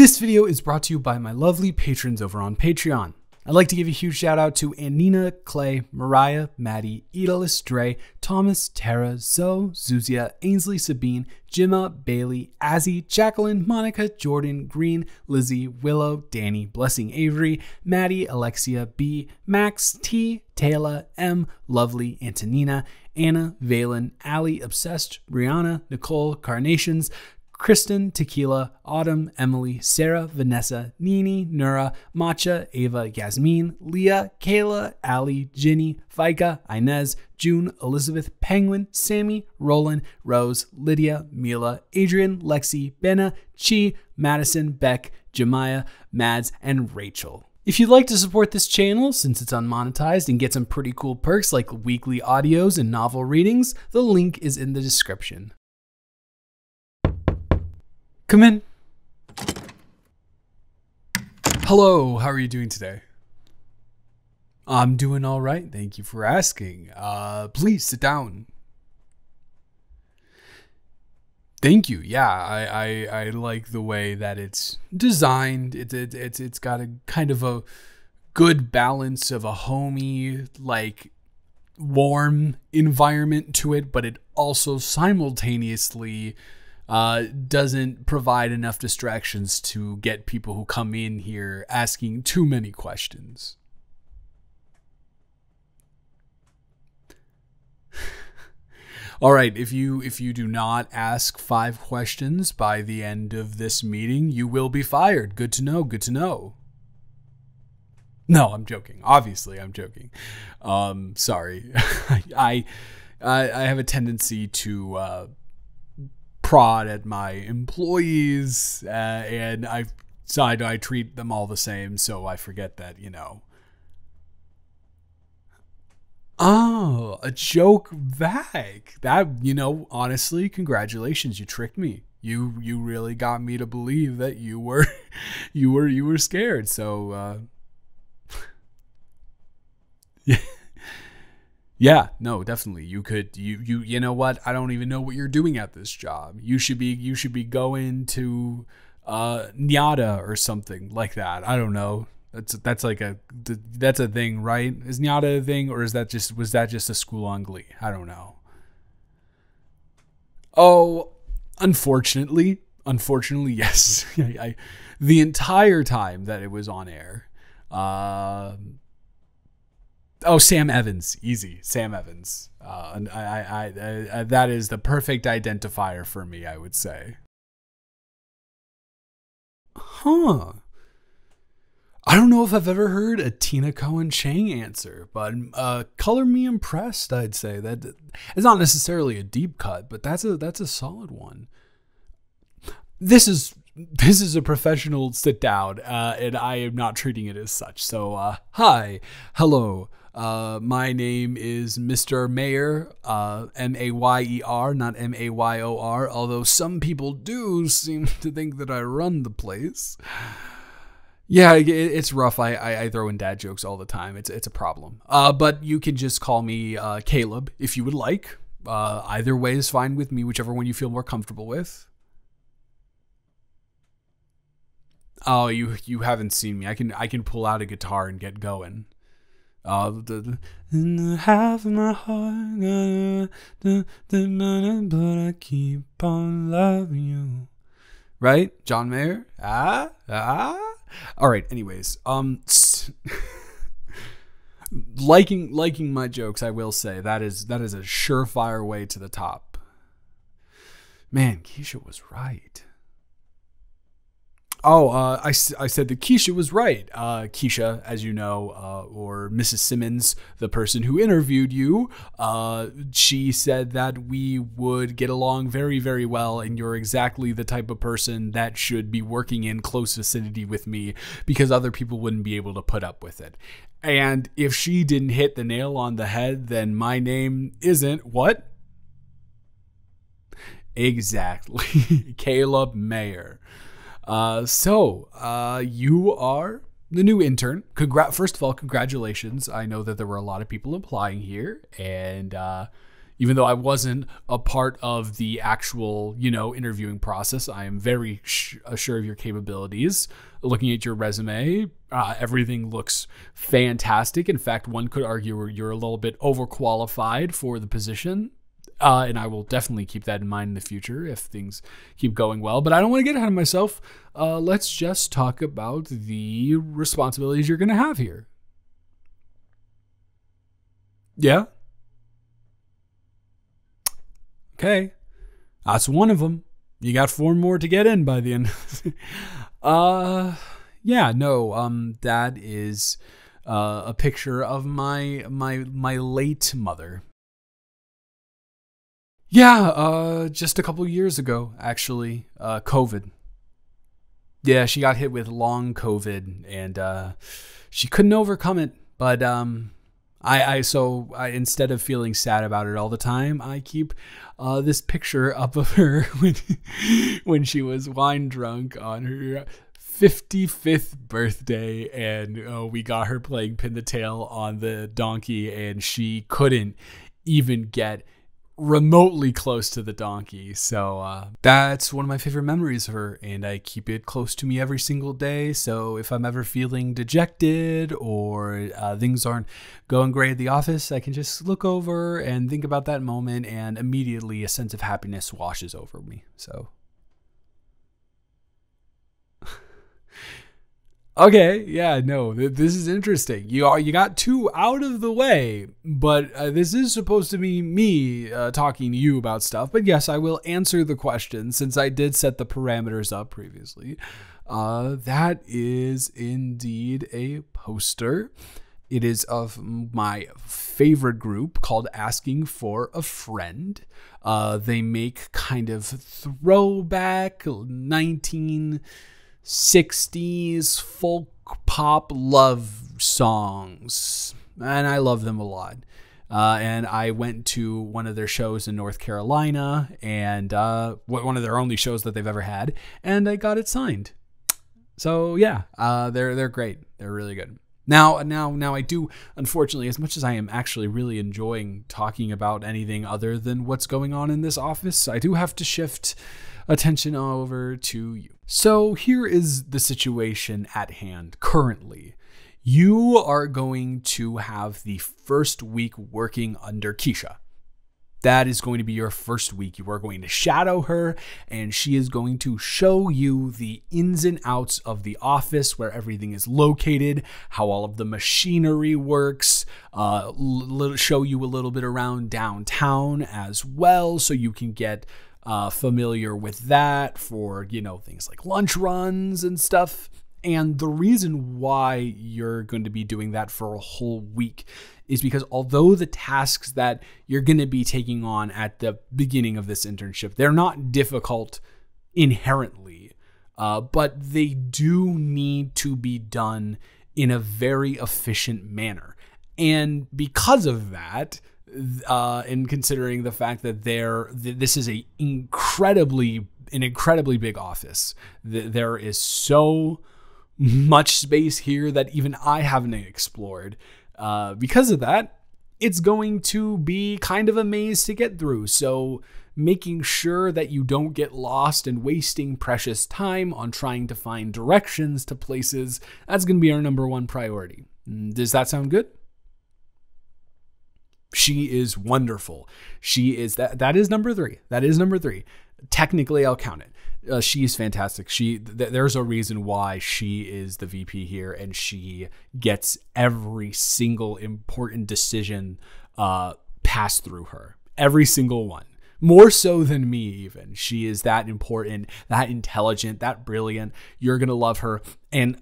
This video is brought to you by my lovely patrons over on Patreon. I'd like to give a huge shout out to Anina, Clay, Mariah, Maddie, Idalis, Dre, Thomas, Tara, Zoe, Zuzia, Ainsley, Sabine, Gemma, Bailey, Azzy, Jacqueline, Monica, Jordan, Green, Lizzie, Willow, Danny, Blessing Avery, Maddie, Alexia, B, Max, T, Taylor, M, Lovely, Antonina, Anna, Valen, Allie, Obsessed, Brianna, Nicole, Carnations, Kristen, Tequila, Autumn, Emily, Sarah, Vanessa, Nini, Nura, Matcha, Ava, Yasmin, Leah, Kayla, Ali, Ginny, Vika, Inez, June, Elizabeth, Penguin, Sammy, Roland, Rose, Lydia, Mila, Adrian, Lexi, Benna, Chi, Madison, Beck, Jemiah, Mads, and Rachel. If you'd like to support this channel, since it's unmonetized, and get some pretty cool perks like weekly audios and novel readings, the link is in the description. Come in. Hello, how are you doing today? I'm doing all right. Thank you for asking. Please sit down. Thank you. Yeah, I like the way that it's designed. It's got a kind of a good balance of a homey, like warm environment to it, but it also simultaneously doesn't provide enough distractions to get people who come in here asking too many questions. All right, if you do not ask 5 questions by the end of this meeting, you will be fired. Good to know. Good to know. No, I'm joking. Obviously, I'm joking. Sorry. I have a tendency to prod at my employees, and I treat them all the same, so I forget that, you know. Oh, a joke back. That, you know, honestly, congratulations, you tricked me. You really got me to believe that you were you were scared. So yeah. Yeah, no, definitely. You know what? I don't even know what you're doing at this job. You should be going to Nyada or something like that. I don't know. That's a thing, right? Is Nyada a thing, or was that just a school on Glee? I don't know. Oh, unfortunately, yes. The entire time that it was on air. Oh, Sam Evans. Easy. Sam Evans. And I that is the perfect identifier for me, I would say. Huh. I don't know if I've ever heard a Tina Cohen Chang answer, but color me impressed, I'd say. That it's not necessarily a deep cut, but that's a solid one. This is a professional sit down, and I am not treating it as such. So, hi, hello. My name is Mr. Mayor, M-A-Y-E-R, not M-A-Y-O-R, although some people do seem to think that I run the place. Yeah, it's rough. I throw in dad jokes all the time. It's a problem. But you can just call me Caleb if you would like. Either way is fine with me, whichever one you feel more comfortable with. Oh, you haven't seen me. I can pull out a guitar and get going. In the half of my heart, but I keep on loving you. Right, John Mayer? All right. Anyways, liking my jokes, I will say that is a surefire way to the top. Man, Keisha was right. Oh, I said that Keisha was right. Keisha, as you know, or Mrs. Simmons, the person who interviewed you, she said that we would get along very, very well, and you're exactly the type of person that should be working in close vicinity with me because other people wouldn't be able to put up with it. And if she didn't hit the nail on the head, then my name isn't what? Exactly. Caleb Mayer. So you are the new intern. First of all, congratulations. I know that there were a lot of people applying here, and Even though I wasn't a part of the actual, interviewing process, I am very sure of your capabilities. Looking at your resume, everything looks fantastic. In fact, one could argue you're a little bit overqualified for the position. And I will definitely keep that in mind in the future if things keep going well. But I don't want to get ahead of myself. Let's just talk about the responsibilities you're going to have here. Yeah? Okay. That's one of them. You got 4 more to get in by the end. That is a picture of my late mother. Yeah, just a couple years ago, actually, COVID. Yeah, she got hit with long COVID, and she couldn't overcome it. But I instead of feeling sad about it all the time, I keep this picture up of her when she was wine drunk on her 55th birthday, and we got her playing pin the tail on the donkey, and she couldn't even get remotely close to the donkey. So that's one of my favorite memories of her, and I keep it close to me every single day. So if I'm ever feeling dejected or things aren't going great at the office, I can just look over and think about that moment, and immediately a sense of happiness washes over me. So okay, yeah, no, this is interesting. You got 2 out of the way, but this is supposed to be me talking to you about stuff. But yes, I will answer the question since I did set the parameters up previously. That is indeed a poster. It is of my favorite group called Asking for a Friend. They make kind of throwback 1960s folk pop love songs, and I love them a lot. And I went to one of their shows in North Carolina, and one of their only shows that they've ever had, and I got it signed. So yeah, they're great. They're really good. Now I do, unfortunately, as much as I am actually really enjoying talking about anything other than what's going on in this office, I do have to shift attention over to you. So here is the situation at hand currently. You are going to have the first week working under Keisha. That is going to be your first week. You are going to shadow her, and she is going to show you the ins and outs of the office, where everything is located, how all of the machinery works, show you a little bit around downtown as well, so you can get familiar with that for, things like lunch runs and stuff. And the reason why you're going to be doing that for a whole week is because although the tasks that you're going to be taking on at the beginning of this internship, they're not difficult inherently, but they do need to be done in a very efficient manner. And because of that, and considering the fact that this is an incredibly big office, there is so much space here that even I haven't explored. Because of that, it's going to be kind of a maze to get through. So making sure that you don't get lost and wasting precious time on trying to find directions to places, that's going to be our number one priority. Does that sound good? She is wonderful. She is that is number 3. That is number 3. Technically, I'll count it. She is fantastic. There's a reason why she is the VP here, and she gets every single important decision passed through her. Every single one. More so than me, even. She is that important, that intelligent, that brilliant. You're gonna love her. And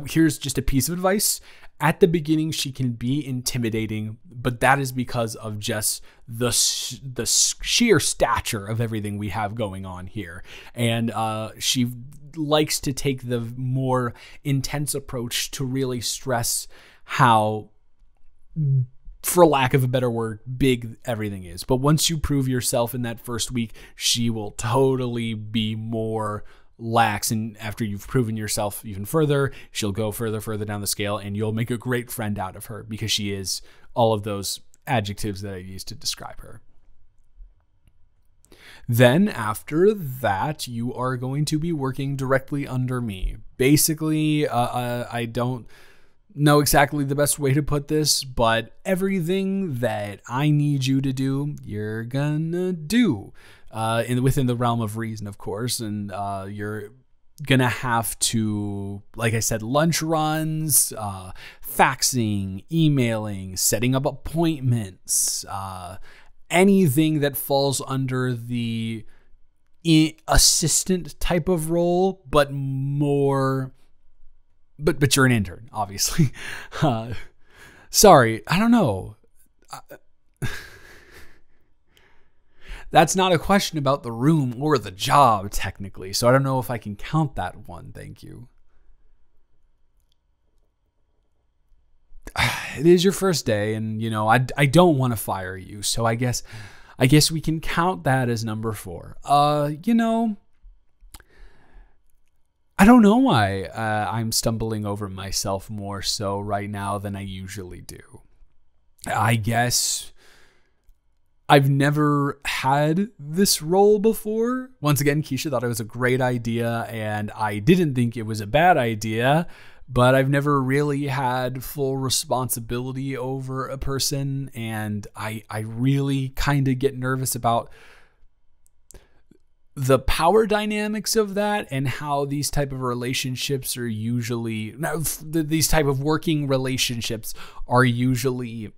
here's just a piece of advice. At the beginning, she can be intimidating, but that is because of just the sheer stature of everything we have going on here. And she likes to take the more intense approach to really stress how, for lack of a better word, big everything is. But once you prove yourself in that first week, she will totally be more lax, and after you've proven yourself even further, she'll go further down the scale, and you'll make a great friend out of her because she is all of those adjectives that I used to describe her. Then after that, you are going to be working directly under me. Basically, I don't know exactly the best way to put this, but everything that I need you to do, you're gonna do within the realm of reason, of course. And you're gonna have to, like I said, lunch runs, faxing, emailing, setting up appointments, anything that falls under the assistant type of role, but more, but you're an intern, obviously. Sorry, I don't know. That's not a question about the room or the job, technically, so I don't know if I can count that one. Thank you. It is your first day, and I don't want to fire you, so I guess we can count that as number 4. I don't know why I'm stumbling over myself more so right now than I usually do. I guess I've never had this role before. Once again, Keisha thought it was a great idea, and I didn't think it was a bad idea. But I've never really had full responsibility over a person, and I really kind of get nervous about the power dynamics of that and how these type of relationships are usually, these type of working relationships are usually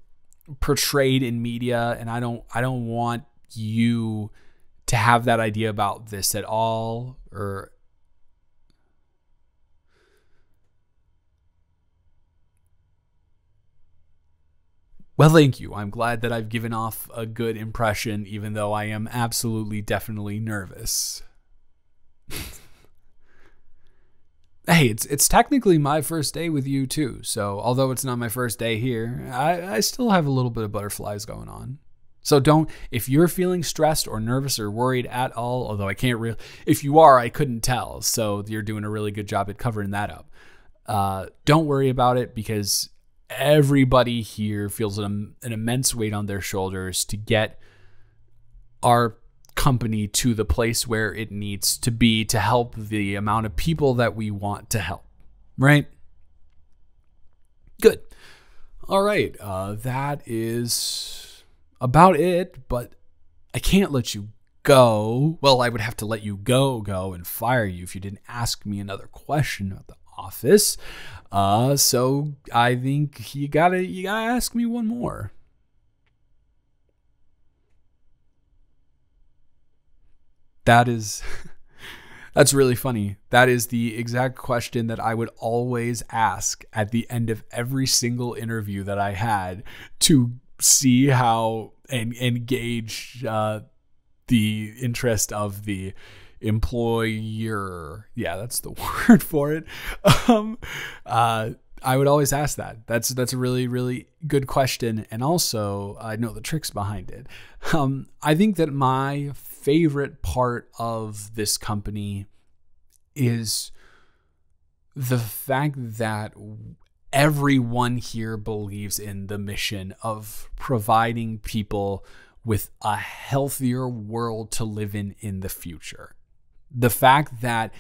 portrayed in media, and I don't want you to have that idea about this at all, or well, thank you. I'm glad that I've given off a good impression, even though I am absolutely, definitely nervous. Hey, it's technically my first day with you too. So although it's not my first day here, I still have a little bit of butterflies going on. So if you're feeling stressed or nervous or worried at all, although I can't really, if you are, I couldn't tell. So you're doing a really good job at covering that up. Don't worry about it, because everybody here feels an immense weight on their shoulders to get our company to the place where it needs to be to help the amount of people that we want to help. Right? Good. All right. That is about it, but I can't let you go. Well, I would have to let you go and fire you if you didn't ask me another question about the office. So I think you gotta ask me one more. That's really funny. That is the exact question that I would always ask at the end of every single interview that I had, to see how and engage the interest of the employer. Yeah, that's the word for it. I would always ask that. That's a really, really good question. And also, I know the tricks behind it. I think that my favorite part of this company is the fact that everyone here believes in the mission of providing people with a healthier world to live in the future. The fact that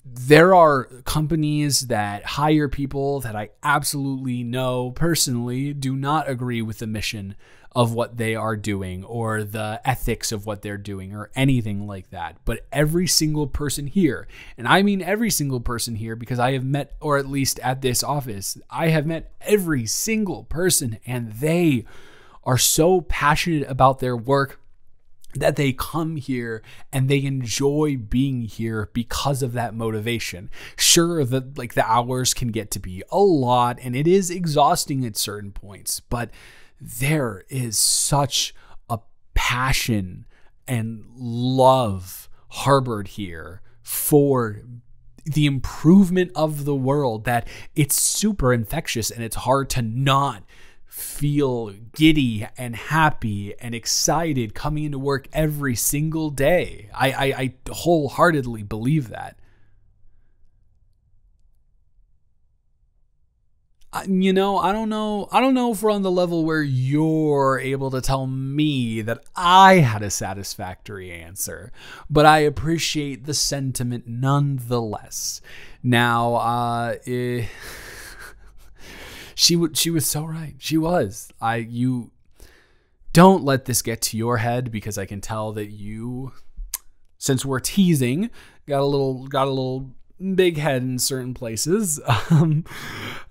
there are companies that hire people that I absolutely know personally do not agree with the mission of what they are doing or the ethics of what they're doing or anything like that. But every single person here, and I mean every single person here, because I have met, or at least at this office, I have met every single person, and they are so passionate about their work that they come here and they enjoy being here because of that motivation. Sure, the hours can get to be a lot and it is exhausting at certain points, but there is such a passion and love harbored here for the improvement of the world that it's super infectious, and it's hard to not feel giddy and happy and excited coming into work every single day. I wholeheartedly believe that. I don't know. I don't know if we're on the level where you're able to tell me that I had a satisfactory answer, but I appreciate the sentiment nonetheless. Now, she was so right. She was. You don't let this get to your head, because I can tell that you, since we're teasing, got a little big head in certain places.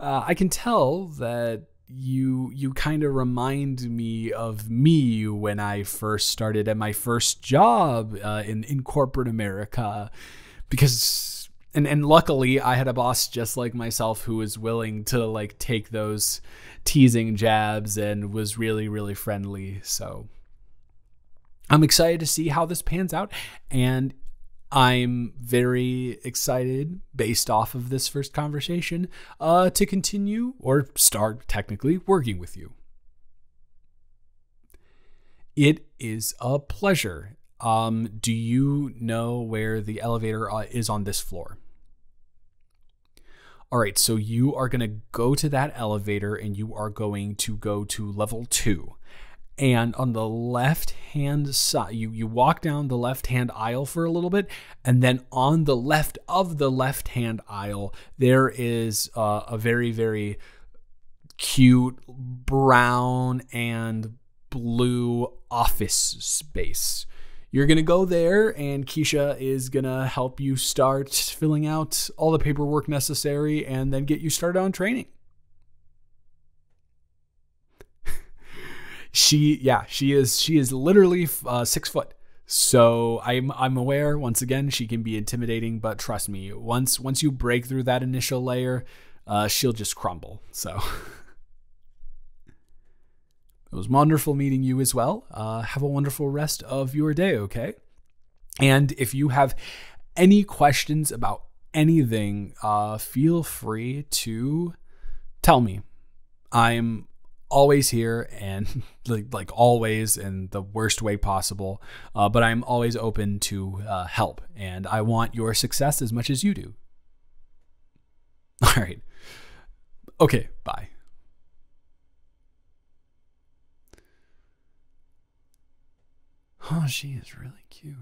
I can tell that you kind of remind me of me when I first started at my first job in corporate America, because and luckily I had a boss just like myself who was willing to like take those teasing jabs and was really, really friendly. So I'm excited to see how this pans out, and I'm very excited, based off of this first conversation, to continue, or start technically, working with you. It is a pleasure. Do you know where the elevator is on this floor? All right, so you are going to go to that elevator and you are going to go to level 2. And on the left-hand side, you walk down the left-hand aisle for a little bit, and then on the left of the left-hand aisle, there is a very, very cute brown and blue office space. You're going to go there, and Keisha is going to help you start filling out all the paperwork necessary and then get you started on training. She is literally 6 foot. So I'm aware, once again, she can be intimidating, but trust me, once you break through that initial layer, she'll just crumble. So it was wonderful meeting you as well. Have a wonderful rest of your day, okay? And if you have any questions about anything, feel free to tell me. I'm always here, and like always in the worst way possible, but I'm always open to help, and I want your success as much as you do. All right. Okay, bye. Oh, she is really cute.